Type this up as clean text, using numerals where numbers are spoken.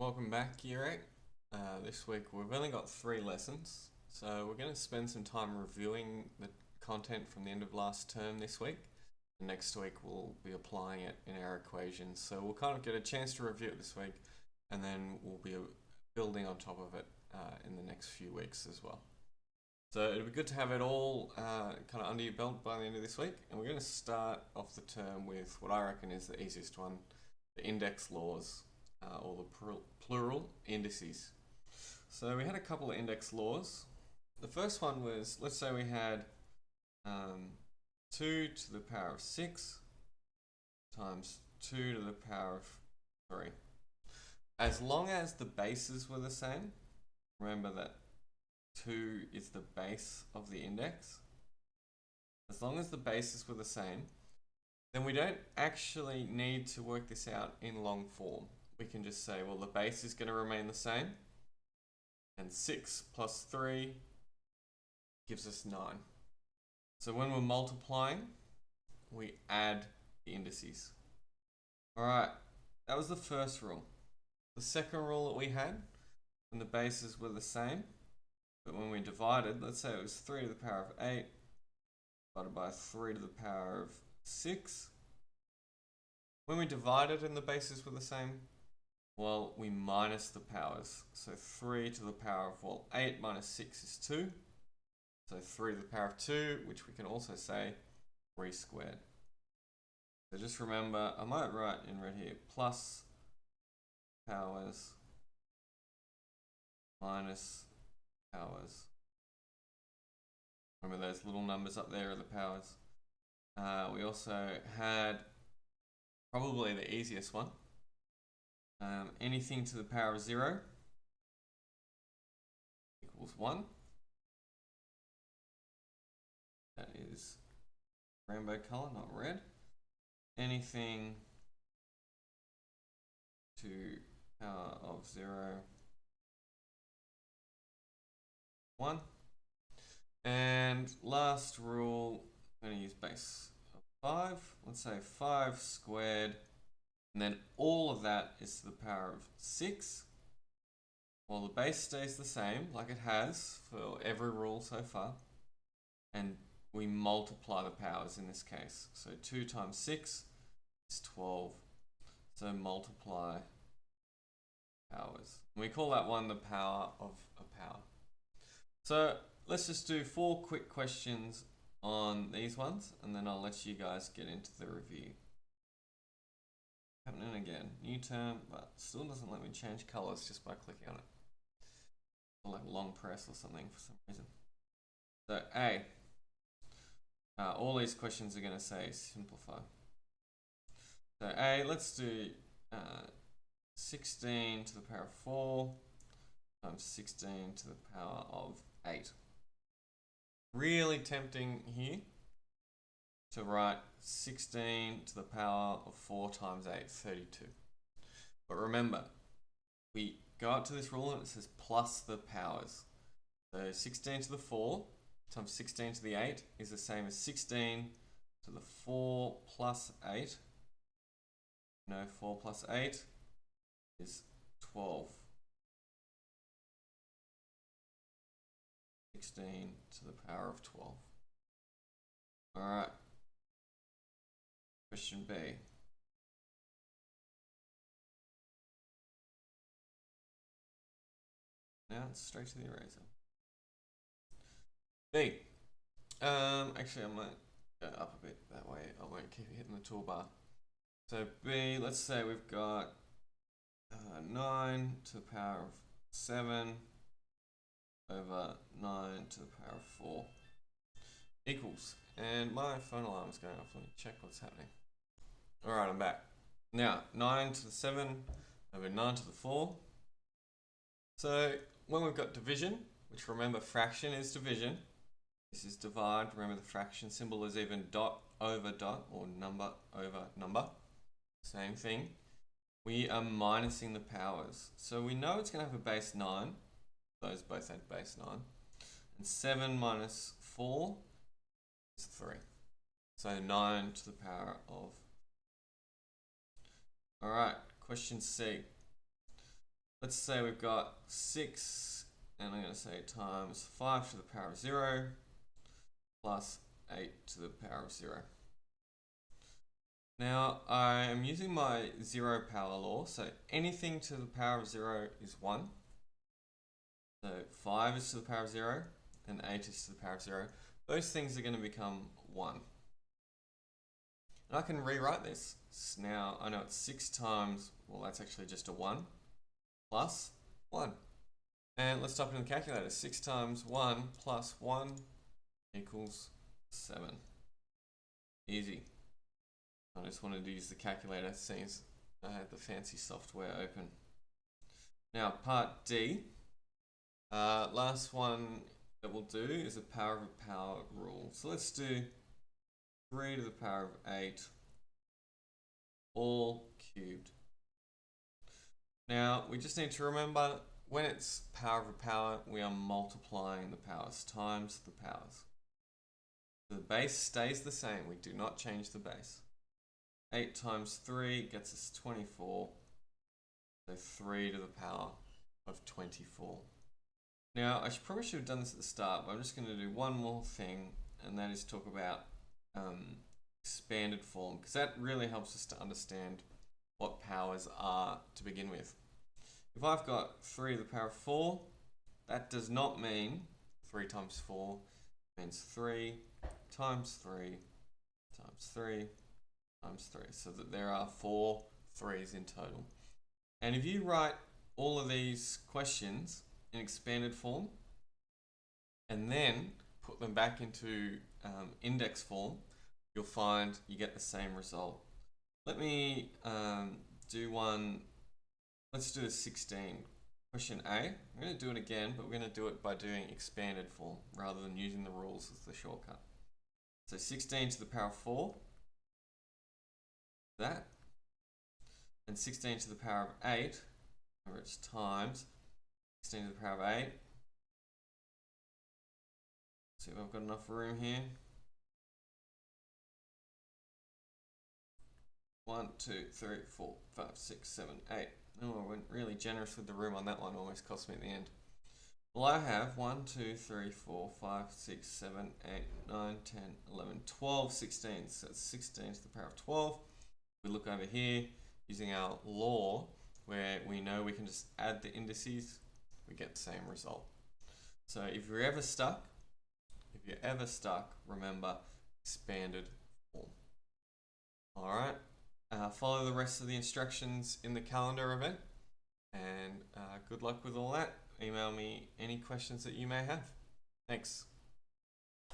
Welcome back, Year 8. This week we've only got 3 lessons, so we're going to spend some time reviewing the content from the end of last term this week. And next week we'll be applying it in our equations, so we'll kind of get a chance to review it this week, and then we'll be building on top of it in the next few weeks as well. So it'd be good to have it all kind of under your belt by the end of this week, and we're going to start off the term with what I reckon is the easiest one, the index laws. Or the plural indices. So we had a couple of index laws. The first one was, let's say we had 2 to the power of 6 times 2 to the power of 3. As long as the bases were the same, remember that 2 is the base of the index. As long as the bases were the same, then we don't actually need to work this out in long form. We can just say, well, the base is going to remain the same, and 6 plus 3 gives us 9. So when we're multiplying, we add the indices. Alright, that was the first rule. The second rule that we had, when the bases were the same, but when we divided, let's say it was 3 to the power of 8 divided by 3 to the power of 6. When we divided and the bases were the same, well, we minus the powers. So 3 to the power of, well, 8 minus 6 is 2. So 3 to the power of 2, which we can also say 3 squared. So just remember, I might write in red here, plus powers minus powers. Remember those little numbers up there are the powers. We also had probably the easiest one. Anything to the power of 0 equals 1. That is rainbow color, not red. Anything to power of 0, 1. And last rule, I'm going to use base of 5. Let's say 5 squared. And then all of that is to the power of 6. Well, the base stays the same, like it has for every rule so far. And we multiply the powers in this case. So 2 times 6 is 12. So multiply powers. And we call that one the power of a power. So let's just do 4 quick questions on these ones, and then I'll let you guys get into the review. Happening again, new term, but still doesn't let me change colors just by clicking on it. Or like long press or something for some reason. So A, all these questions are going to say simplify. So A, let's do 16 to the power of 4 times 16 to the power of 8. Really tempting here to write 16 to the power of 4 times 8, 32. But remember, we go up to this rule and it says plus the powers. So 16 to the 4 times 16 to the 8 is the same as 16 to the 4 plus 8. No, 4 plus 8 is 12. 16 to the power of 12. Alright. Question B. Now it's straight to the eraser. B. Actually, I might go up a bit, that way I won't keep hitting the toolbar. So B, let's say we've got 9 to the power of 7 over 9 to the power of 4 equals. And my phone alarm is going off. Let me check what's happening. Alright, I'm back. Now, 9 to the 7 over 9 to the 4. So, when we've got division, which remember fraction is division, this is divide, remember the fraction symbol is even dot over dot, or number over number. Same thing. We are minusing the powers. So we know it's going to have a base 9. Those both had base 9. And 7 minus 4 is 3. So 9 to the power of. Alright, question C. let's say we've got 6, and I'm going to say times 5 to the power of 0 plus 8 to the power of 0. Now, I am using my 0 power law, so anything to the power of 0 is 1. So 5 is to the power of 0, and 8 is to the power of 0. Those things are going to become 1. And I can rewrite this. Now, I know it's 6 times, well, that's actually just a 1, plus 1. And let's type it in the calculator. 6 times 1 plus 1 equals 7. Easy. I just wanted to use the calculator since I had the fancy software open. Now, part D. Last one that we'll do is a power of a power rule. So let's do 3 to the power of 8 all cubed. Now, we just need to remember when it's power of a power, we are multiplying the powers times the powers. The base stays the same. We do not change the base. 8 times 3 gets us 24. So 3 to the power of 24. Now, I probably should have done this at the start, but I'm just going to do one more thing, and that is talk about expanded form, because that really helps us to understand what powers are to begin with. If I've got 3 to the power of 4, that does not mean 3 times 4. It means 3 times 3 times 3 times 3, so that there are 4 3's in total. And if you write all of these questions in expanded form and then put them back into index form, you'll find you get the same result. Let me do one. Let's do a 16. Question A. I'm going to do it again, but we're going to do it by doing expanded form rather than using the rules as the shortcut. So 16 to the power of 4, that, and 16 to the power of 8, remember it's times 16 to the power of 8. See if I've got enough room here. 1, 2, 3, 4, 5, 6, 7, 8. Oh, I went really generous with the room on that one, almost cost me at the end. Well, I have 1, 2, 3, 4, 5, 6, 7, 8, 9, 10, 11, 12, 16. So it's 16 to the power of 12. We look over here using our law where we know we can just add the indices, we get the same result. So if you're ever stuck, remember expanded form. All right. Follow the rest of the instructions in the calendar event, and good luck with all that. Email me any questions that you may have. Thanks.